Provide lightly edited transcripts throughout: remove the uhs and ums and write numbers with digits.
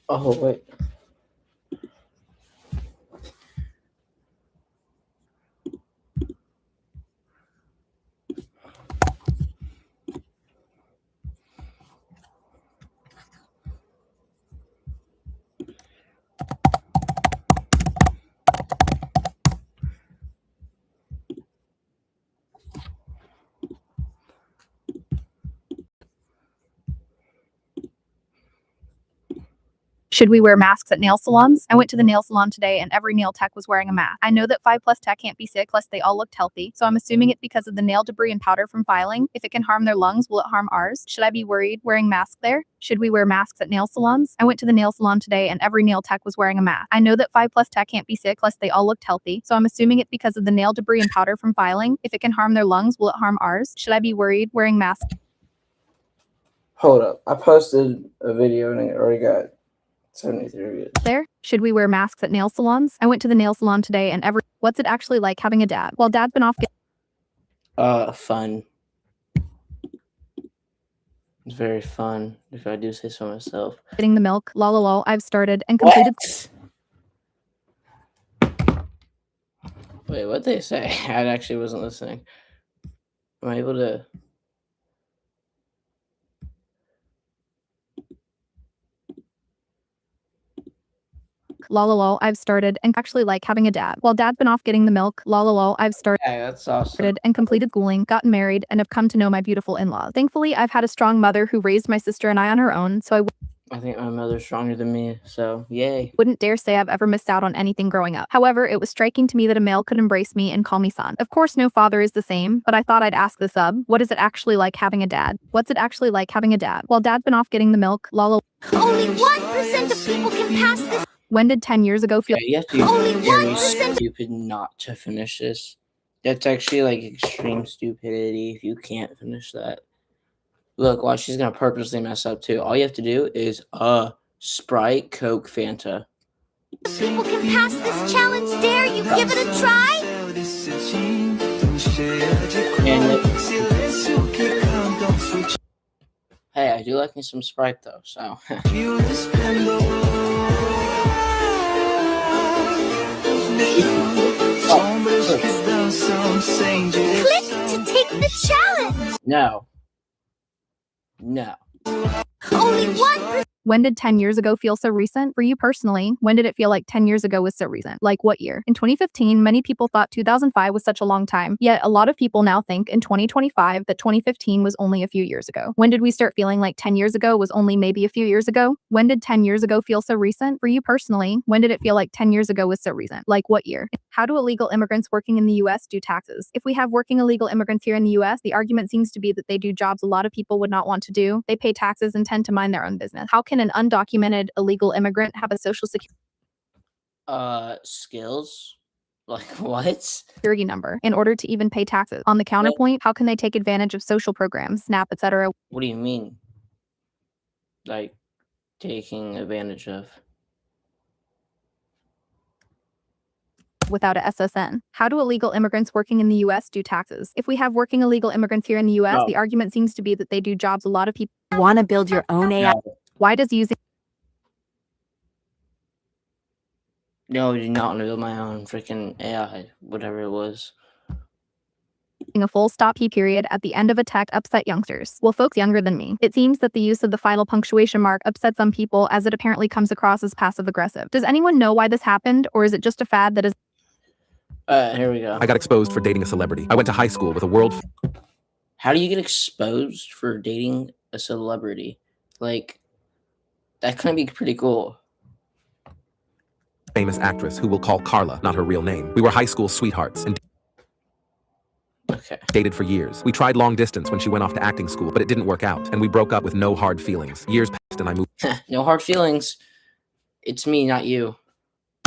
Oh, wait. Should we wear masks at nail salons? I went to the nail salon today and every nail tech was wearing a mask. I know that 5+ tech can't be sick, plus they all looked healthy, so I'm assuming it's because of the nail debris and powder from filing. If it can harm their lungs, will it harm ours? Should I be worried wearing masks there? Should we wear masks at nail salons? I went to the nail salon today and every nail tech was wearing a mask. I know that 5+ tech can't be sick, plus they all looked healthy, so I'm assuming it's because of the nail debris and powder from filing. If it can harm their lungs, will it harm ours? Should I be worried wearing masks? Hold up. I posted a video and it already got 73 views. There? Should we wear masks at nail salons? I went to the nail salon today and what's it actually like having a dad? Well, dad's been off Fun. It's very fun, if I do say so myself. getting the milk. Lol, I've started and completed. Wait, what'd they say? I actually wasn't listening. Am I able to? Lol, I've started and actually like having a dad. While dad's been off getting the milk. Lol, I've started Hey, that's awesome. and completed schooling, gotten married, and have come to know my beautiful in-laws. Thankfully, I've had a strong mother who raised my sister and I on her own, so I think my mother's stronger than me, so yay. wouldn't dare say I've ever missed out on anything growing up. However, it was striking to me that a male could embrace me and call me son. Of course, no father is the same, but I thought I'd ask the sub, what is it actually like having a dad? What's it actually like having a dad? While dad's been off getting the milk, lol. Only 1% of people can pass this. When did 10 years ago feel? Yeah, you have to Only be very 1%. stupid not to finish this. That's actually like extreme stupidity if you can't finish that. Look, watch, she's gonna purposely mess up too. All you have to do is Sprite, Coke, Fanta. People can pass this challenge. Dare you give it a try? Hey, I do like me some Sprite though, so. Click to take the challenge. No. No. Only 1%. When did 10 years ago feel so recent? For you personally, when did it feel like 10 years ago was so recent? Like what year? In 2015, many people thought 2005 was such a long time. Yet a lot of people now think in 2025 that 2015 was only a few years ago. When did we start feeling like 10 years ago was only maybe a few years ago? When did 10 years ago feel so recent? For you personally, when did it feel like 10 years ago was so recent? Like what year? How do illegal immigrants working in the US do taxes? If we have working illegal immigrants here in the US, the argument seems to be that they do jobs a lot of people would not want to do. They pay taxes and tend to mind their own business. How can an undocumented illegal immigrant have a social Skills? Like what? security number in order to even pay taxes? On the counterpoint, how can they take advantage of social programs, SNAP, etc., What do you mean? Like taking advantage of? without a SSN? How do illegal immigrants working in the US do taxes? If we have working illegal immigrants here in the US, No. the argument seems to be that they do jobs a lot of people Want to build your own AI? No. Why does using No, I do not want to build my own freaking AI, whatever it was. a full stop P period at the end of a text upset youngsters? Well, folks younger than me, it seems that the use of the final punctuation mark upset some people as it apparently comes across as passive aggressive. Does anyone know why this happened, or is it just a fad that is Here we go. I got exposed for dating a celebrity. I went to high school with a world How do you get exposed for dating a celebrity? Like, that kind of be pretty cool. famous actress who we'll call Carla, not her real name. We were high school sweethearts and Okay. dated for years. We tried long distance when she went off to acting school, but it didn't work out, and we broke up with no hard feelings. Years passed and I moved No hard feelings. It's me, not you.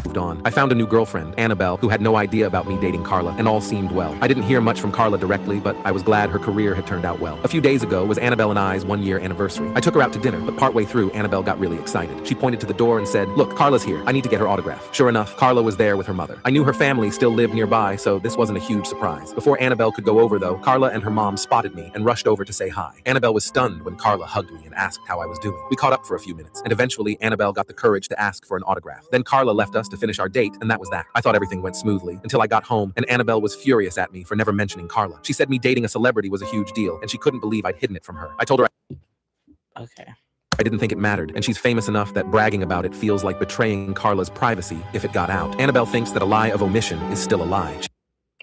moved on. I found a new girlfriend, Annabelle, who had no idea about me dating Carla, and all seemed well. I didn't hear much from Carla directly, but I was glad her career had turned out well. A few days ago was Annabelle and I's 1-year anniversary. I took her out to dinner, but partway through, Annabelle got really excited. She pointed to the door and said, "Look, Carla's here. I need to get her autograph." Sure enough, Carla was there with her mother. I knew her family still lived nearby, so this wasn't a huge surprise. Before Annabelle could go over, though, Carla and her mom spotted me and rushed over to say hi. Annabelle was stunned when Carla hugged me and asked how I was doing. We caught up for a few minutes, and eventually Annabelle got the courage to ask for an autograph. Then Carla left us to finish our date, and that was that. I thought everything went smoothly until I got home, and Annabelle was furious at me for never mentioning Carla. She said me dating a celebrity was a huge deal, and she couldn't believe I'd hidden it from her. I told her Okay. I didn't think it mattered, and she's famous enough that bragging about it feels like betraying Carla's privacy if it got out. Annabelle thinks that a lie of omission is still a lie.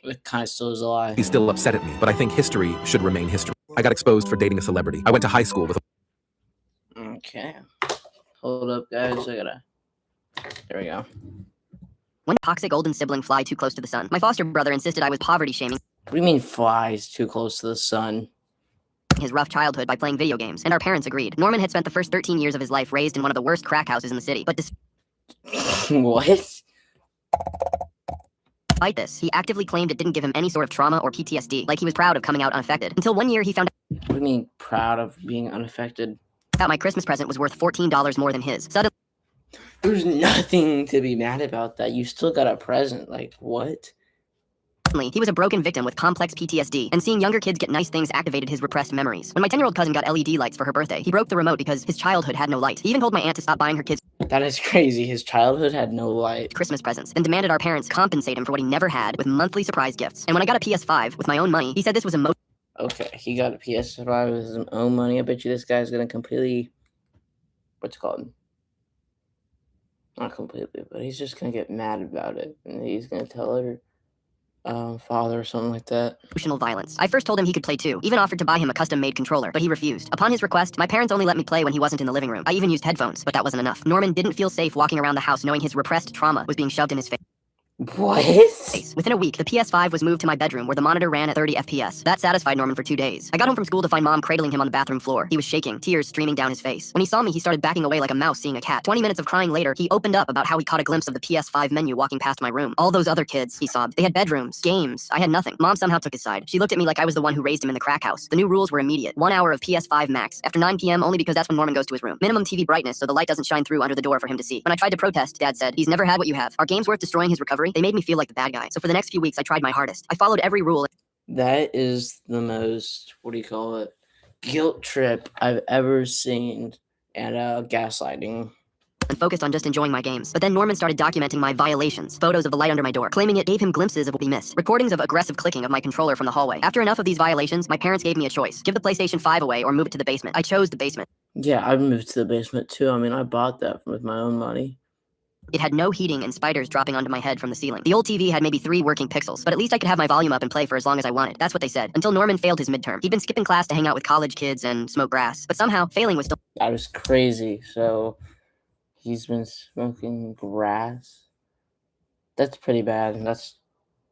It kind of still is a lie. She's still upset at me, but I think history should remain history. I got exposed for dating a celebrity. I went to high school with Okay. Hold up, guys. There we go. When toxic older sibling fly too close to the sun. My foster brother insisted I was poverty shaming What do you mean flies too close to the sun? his rough childhood by playing video games, and our parents agreed. Norman had spent the first 13 years of his life raised in one of the worst crack houses in the city, but What? despite this, he actively claimed it didn't give him any sort of trauma or PTSD, like he was proud of coming out unaffected. Until one year he found What do you mean proud of being unaffected? out my Christmas present was worth $14 more than his. Suddenly, There's nothing to be mad about that. You still got a present. Like, what? he was a broken victim with complex PTSD, and seeing younger kids get nice things activated his repressed memories. When my 10-year-old cousin got LED lights for her birthday, he broke the remote because his childhood had no light. He even told my aunt to stop buying her kids That is crazy. His childhood had no light. Christmas presents, and demanded our parents compensate him for what he never had with monthly surprise gifts. And when I got a PS5 with my own money, he said this was a Okay, he got a PS5 with his own money. I bet you this guy's gonna completely, what's it called? Not completely, but he's just gonna get mad about it, and he's gonna tell her father or something like that. emotional violence. I first told him he could play too, even offered to buy him a custom-made controller, but he refused. Upon his request, my parents only let me play when he wasn't in the living room. I even used headphones, but that wasn't enough. Norman didn't feel safe walking around the house knowing his repressed trauma was being shoved in his face. What? Within a week, the PS5 was moved to my bedroom where the monitor ran at 30 FPS. That satisfied Norman for 2 days. I got home from school to find Mom cradling him on the bathroom floor. He was shaking, tears streaming down his face. When he saw me, he started backing away like a mouse seeing a cat. 20 minutes of crying later, he opened up about how he caught a glimpse of the PS5 menu walking past my room. All those other kids, he sobbed. They had bedrooms, games. I had nothing. Mom somehow took his side. She looked at me like I was the one who raised him in the crack house. The new rules were immediate. 1 hour of PS5 max. After 9 p.m. only because that's when Norman goes to his room. Minimum TV brightness so the light doesn't shine through under the door for him to see. When I tried to protest, Dad said, "He's never had what you have. Are games worth destroying his recovery?" They made me feel like the bad guy. So for the next few weeks, I tried my hardest. I followed every rule. That is the most, what do you call it, guilt trip I've ever seen at gaslighting. And focused on just enjoying my games. But then Norman started documenting my violations, photos of the light under my door, claiming it gave him glimpses of what we missed, recordings of aggressive clicking of my controller from the hallway. After enough of these violations, my parents gave me a choice. Give the PlayStation 5 away or move it to the basement. I chose the basement. Yeah, I moved to the basement too. I mean, I bought that with my own money. It had no heating and spiders dropping onto my head from the ceiling. The old TV had maybe 3 working pixels, but at least I could have my volume up and play for as long as I wanted. That's what they said. Until Norman failed his midterm. He'd been skipping class to hang out with college kids and smoke grass, but somehow failing was still That was crazy. So he's been smoking grass. That's pretty bad.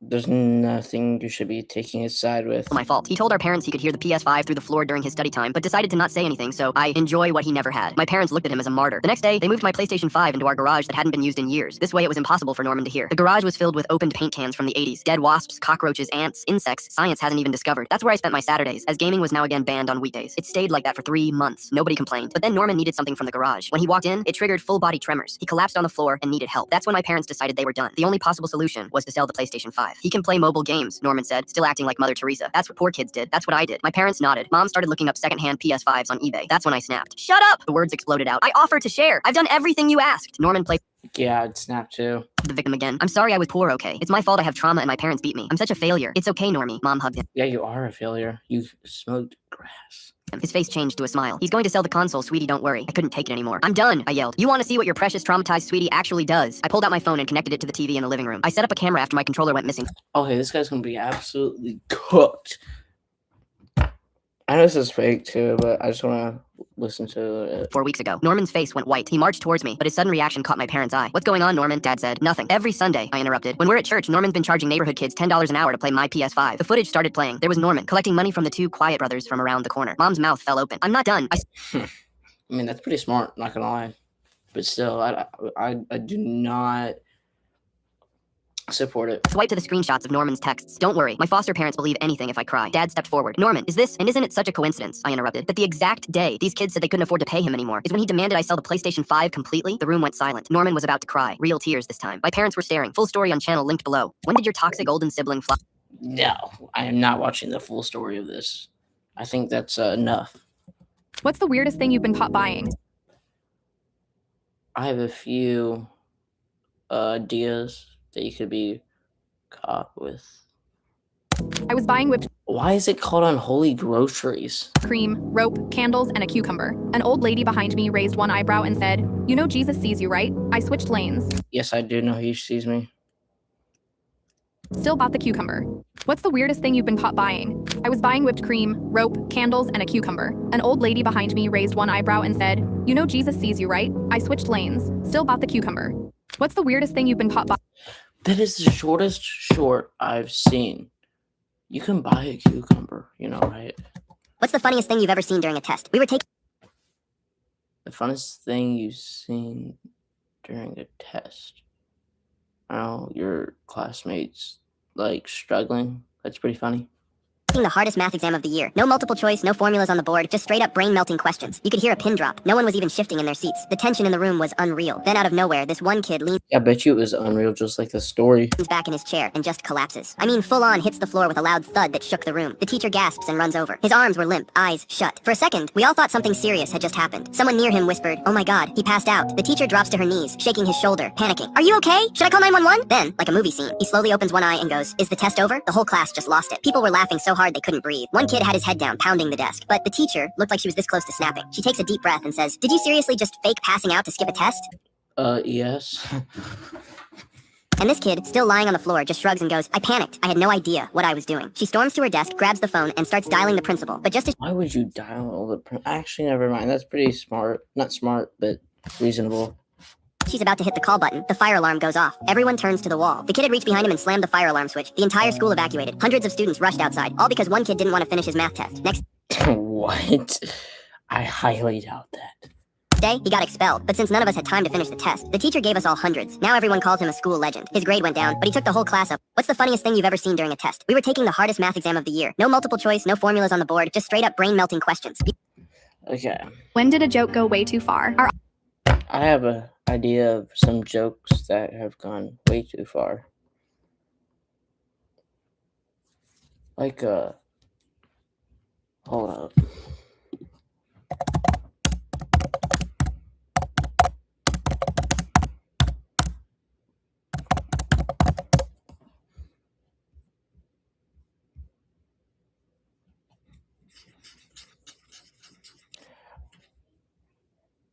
There's nothing you should be taking his side with. my fault. He told our parents he could hear the PS5 through the floor during his study time, but decided to not say anything, so I enjoy what he never had. My parents looked at him as a martyr. The next day, they moved my PlayStation 5 into our garage that hadn't been used in years. This way, it was impossible for Norman to hear. The garage was filled with opened paint cans from the 80s. Dead wasps, cockroaches, ants, insects science hasn't even discovered. That's where I spent my Saturdays, as gaming was now again banned on weekdays. It stayed like that for 3 months. Nobody complained. But then Norman needed something from the garage. When he walked in, it triggered full-body tremors. He collapsed on the floor and needed help. That's when my parents decided they were done. The only possible solution was to sell the PlayStation 5. He can play mobile games, Norman said, still acting like Mother Teresa. That's what poor kids did. That's what I did. My parents nodded. Mom started looking up secondhand PS5s on eBay. That's when I snapped. Shut up! The words exploded out. I offered to share. I've done everything you asked. Norman played Yeah, I'd snap too. the victim again. I'm sorry I was poor, okay? It's my fault I have trauma and my parents beat me. I'm such a failure. It's okay, Normie. Mom hugged him. Yeah, you are a failure. You smoked grass. His face changed to a smile. He's going to sell the console, sweetie, don't worry. I couldn't take it anymore. I'm done, I yelled. You want to see what your precious traumatized sweetie actually does? I pulled out my phone and connected it to the TV in the living room. I set up a camera after my controller went missing. Okay, this guy's gonna be absolutely cooked. I know this is fake too, but I just wanna listen to it. 4 weeks ago. Norman's face went white. He marched towards me, but his sudden reaction caught my parents' eye. What's going on, Norman? Dad said. Nothing. Every Sunday, I interrupted. When we're at church, Norman's been charging neighborhood kids $10 an hour to play my PS5. The footage started playing. There was Norman collecting money from the 2 quiet brothers from around the corner. Mom's mouth fell open. I'm not done. I mean, that's pretty smart, not gonna lie. But still, I do not Support it. Swipe to the screenshots of Norman's texts. Don't worry, my foster parents believe anything if I cry. Dad stepped forward. Norman, is this, and isn't it such a coincidence, I interrupted, that the exact day these kids said they couldn't afford to pay him anymore is when he demanded I sell the PlayStation 5 completely? The room went silent. Norman was about to cry. Real tears this time. My parents were staring. Full story on channel linked below. When did your toxic older sibling fly? No, I am not watching the full story of this. I think that's enough. What's the weirdest thing you've been caught buying? I have a few ideas that you could be caught with. I was buying whipped Why is it called Unholy Groceries? cream, rope, candles, and a cucumber. An old lady behind me raised one eyebrow and said, "You know Jesus sees you, right?" I switched lanes. Yes, I do know he sees me. Still bought the cucumber. What's the weirdest thing you've been caught buying? I was buying whipped cream, rope, candles, and a cucumber. An old lady behind me raised one eyebrow and said, "You know Jesus sees you, right?" I switched lanes. Still bought the cucumber. What's the weirdest thing you've been caught buying? That is the shortest short I've seen. You can buy a cucumber, you know, right? What's the funniest thing you've ever seen during a test? We were taking The funnest thing you've seen during a test. Oh, your classmates like struggling. That's pretty funny. the hardest math exam of the year. No multiple choice, no formulas on the board, just straight up brain melting questions. You could hear a pin drop. No one was even shifting in their seats. The tension in the room was unreal. Then out of nowhere, this one kid leans I bet you it was unreal, just like the story. back in his chair and just collapses. I mean, full on hits the floor with a loud thud that shook the room. The teacher gasps and runs over. His arms were limp, eyes shut. For a second, we all thought something serious had just happened. Someone near him whispered, "Oh my god, he passed out." The teacher drops to her knees, shaking his shoulder, panicking. "Are you okay? Should I call 911?" Then, like a movie scene, he slowly opens one eye and goes, "Is the test over?" The whole class just lost it. People were laughing so hard they couldn't breathe. One kid had his head down, pounding the desk, but the teacher looked like she was this close to snapping. She takes a deep breath and says, "Did you seriously just fake passing out to skip a test?" Yes. And this kid, still lying on the floor, just shrugs and goes, "I panicked. I had no idea what I was doing." She storms to her desk, grabs the phone, and starts dialing the principal. But just as Why would you dial all the... Actually, never mind. That's pretty smart. Not smart, but reasonable. she's about to hit the call button, the fire alarm goes off. Everyone turns to the wall. The kid had reached behind him and slammed the fire alarm switch. The entire school evacuated. Hundreds of students rushed outside, all because one kid didn't want to finish his math test. Next What? I highly doubt that. day, he got expelled, but since none of us had time to finish the test, the teacher gave us all hundreds. Now everyone calls him a school legend. His grade went down, but he took the whole class up. What's the funniest thing you've ever seen during a test? We were taking the hardest math exam of the year. No multiple choice, no formulas on the board, just straight up brain melting questions. Okay. When did a joke go way too far? Our I have an idea of some jokes that have gone way too far. Like, hold up.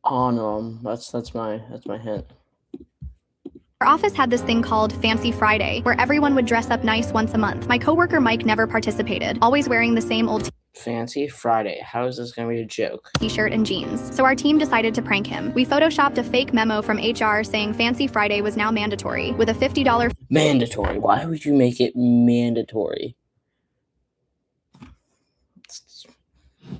On that's my hint. office had this thing called Fancy Friday, where everyone would dress up nice once a month. My coworker Mike never participated, always wearing the same old Fancy Friday. How is this gonna be a joke? t-shirt and jeans. So our team decided to prank him. We photoshopped a fake memo from HR saying Fancy Friday was now mandatory, with a $50 Mandatory. Why would you make it mandatory?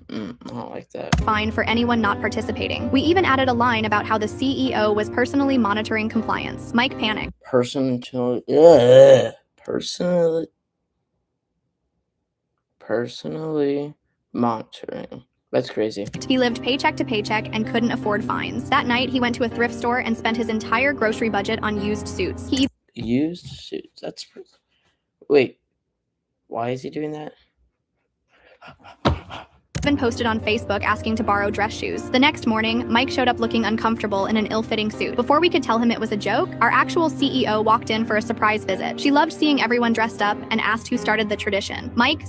I don't like that. fine for anyone not participating. We even added a line about how the CEO was personally monitoring compliance. Mike panicked. Personally monitoring. That's crazy. He lived paycheck to paycheck and couldn't afford fines. That night, he went to a thrift store and spent his entire grocery budget on used suits. He Used suits. Wait. Why is he doing that? even posted on Facebook asking to borrow dress shoes. The next morning, Mike showed up looking uncomfortable in an ill-fitting suit. Before we could tell him it was a joke, our actual CEO walked in for a surprise visit. She loved seeing everyone dressed up and asked who started the tradition. Mike,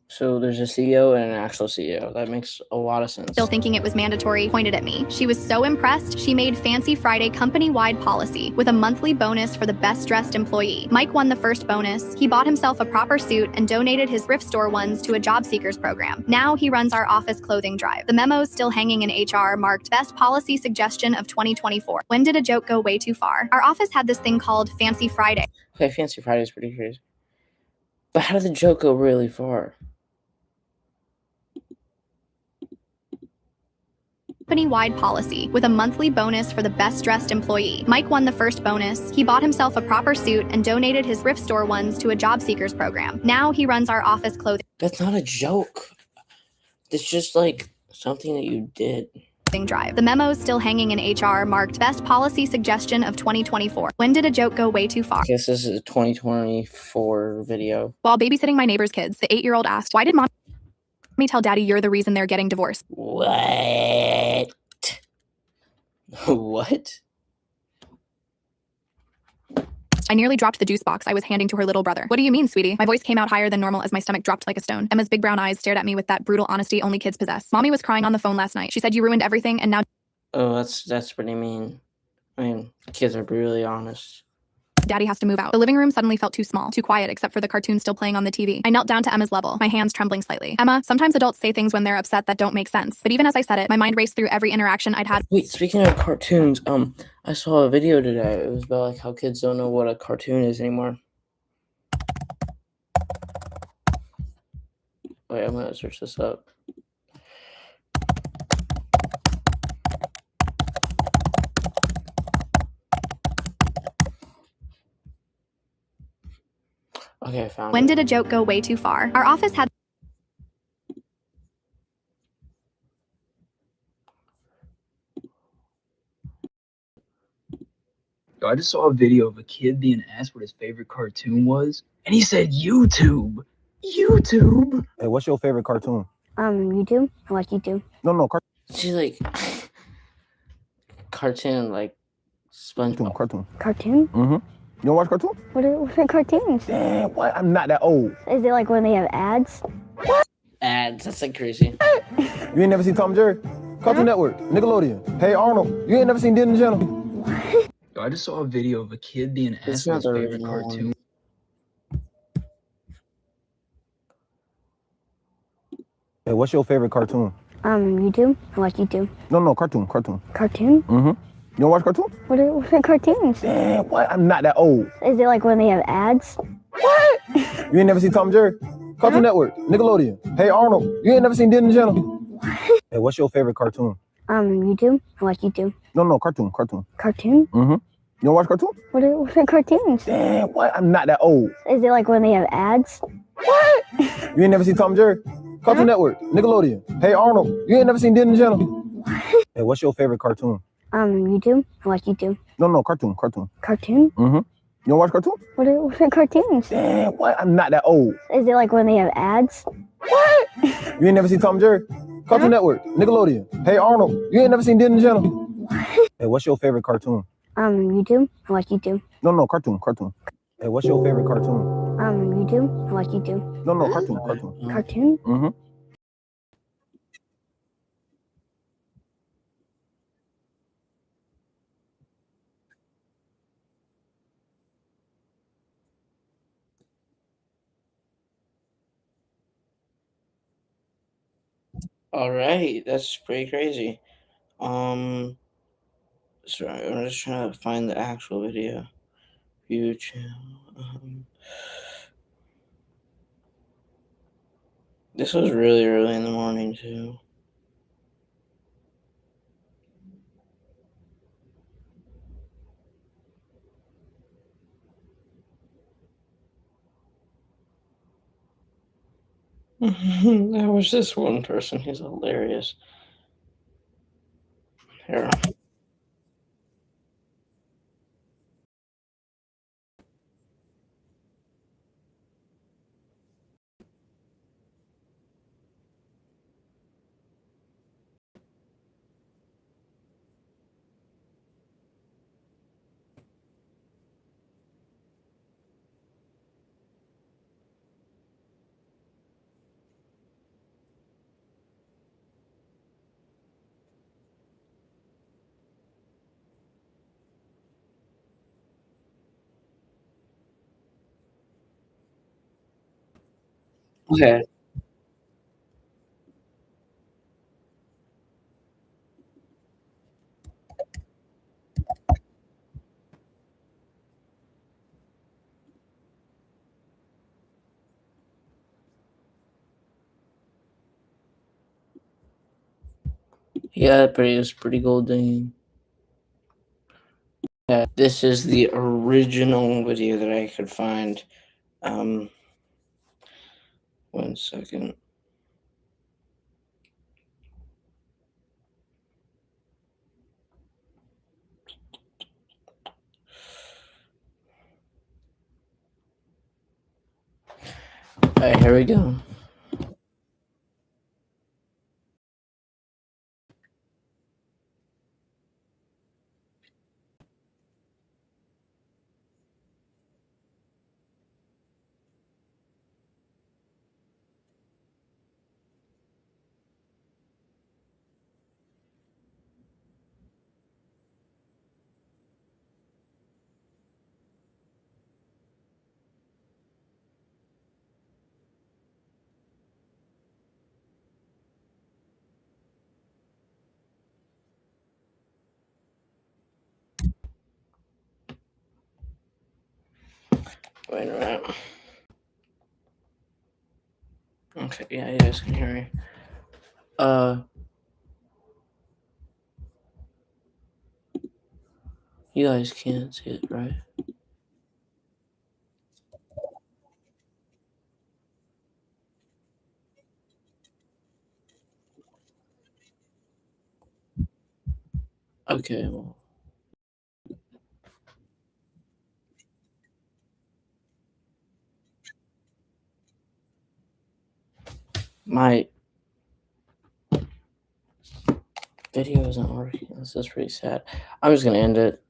So there's a CEO and an actual CEO. That makes a lot of sense. still thinking it was mandatory, pointed at me. She was so impressed, she made Fancy Friday company-wide policy with a monthly bonus for the best-dressed employee. Mike won the first bonus. He bought himself a proper suit and donated his thrift store ones to a job seekers program. Now he runs our office clothing drive. The memos still hanging in HR marked Best Policy Suggestion of 2024. When did a joke go way too far? Our office had this thing called Fancy Friday. Okay, Fancy Friday is pretty crazy. But how did the joke go really far? company-wide policy with a monthly bonus for the best-dressed employee. Mike won the first bonus. He bought himself a proper suit and donated his thrift store ones to a job seekers program. Now he runs our office clothing That's not a joke. It's just like something that you did. drive. The memo is still hanging in HR, marked Best Policy Suggestion of 2024. When did a joke go way too far? I guess this is a 2024 video. While babysitting my neighbor's kids, the 8-year-old asked, "Why did mommy tell daddy you're the reason they're getting divorced?" What? What? I nearly dropped the juice box I was handing to her little brother. "What do you mean, sweetie?" My voice came out higher than normal as my stomach dropped like a stone. Emma's big brown eyes stared at me with that brutal honesty only kids possess. Mommy was crying on the phone last night. She said you ruined everything and now Oh, that's pretty mean. I mean, kids are brutally honest. daddy has to move out. The living room suddenly felt too small, too quiet except for the cartoon still playing on the TV. I knelt down to Emma's level, my hands trembling slightly. "Emma, sometimes adults say things when they're upset that don't make sense." But even as I said it, my mind raced through every interaction I'd had Wait, speaking of cartoons, I saw a video today. It was about like how kids don't know what a cartoon is anymore. Wait, I'm gonna search this up. Okay, I found When it. did a joke go way too far? Our office had Yo, I just saw a video of a kid being asked what his favorite cartoon was, and he said YouTube. YouTube. Hey, what's your favorite cartoon? YouTube? I watch YouTube. No, She's like cartoon like SpongeBob. cartoon. Cartoon? Mm-hmm. You don't watch cartoons? What are cartoons? Damn, what? I'm not that old. Is it like when they have ads? Ads, that's like crazy. You ain't never seen Tom and Jerry? Cartoon Network, Nickelodeon. Hey Arnold, you ain't never seen Disney Channel? Yo, I just saw a video of a kid being It's asked not what his the favorite original one. cartoon. Hey, what's your favorite cartoon? YouTube? I watch YouTube. No, cartoon. Cartoon? Mm-hmm. You don't watch cartoons? What are cartoons? Damn, what? I'm not that old. Is it like when they have ads? You ain't never seen Tom and Jerry? Cartoon Network, Nickelodeon. Hey Arnold, you ain't never seen Disney Channel? Hey, what's your favorite cartoon? YouTube? I watch YouTube. No, cartoon. Cartoon? Mm-hmm. You don't watch cartoons? What are cartoons? Damn, what? I'm not that old. Is it like when they have ads? You ain't never seen Tom and Jerry? Cartoon Network, Nickelodeon. Hey Arnold, you ain't never seen Disney Channel? Hey, what's your favorite cartoon? YouTube? I watch YouTube. No, cartoon. Cartoon? Mm-hmm. You don't watch cartoons? What are cartoons? Damn, what? I'm not that old. Is it like when they have ads? You ain't never seen Tom and Jerry? Cartoon Network, Nickelodeon. Hey Arnold, you ain't never seen Disney Channel? Hey, what's your favorite cartoon? YouTube? I watch YouTube. No, cartoon. Hey, what's your favorite cartoon? YouTube? I watch YouTube. No, cartoon. Cartoon? Mm-hmm. All right, that's pretty crazy. Sorry, I'm just trying to find the actual video. View channel. This was really early in the morning too. There was this one person. He's hilarious. Here. Okay. Yeah, but it was pretty golden. Yeah, this is the original video that I could find. 1 second. All right, here we go. Wait a minute. Okay, yeah, you guys can hear me. You guys can't see it, right? Okay, well. My video isn't working. This is pretty sad. I'm just gonna end it.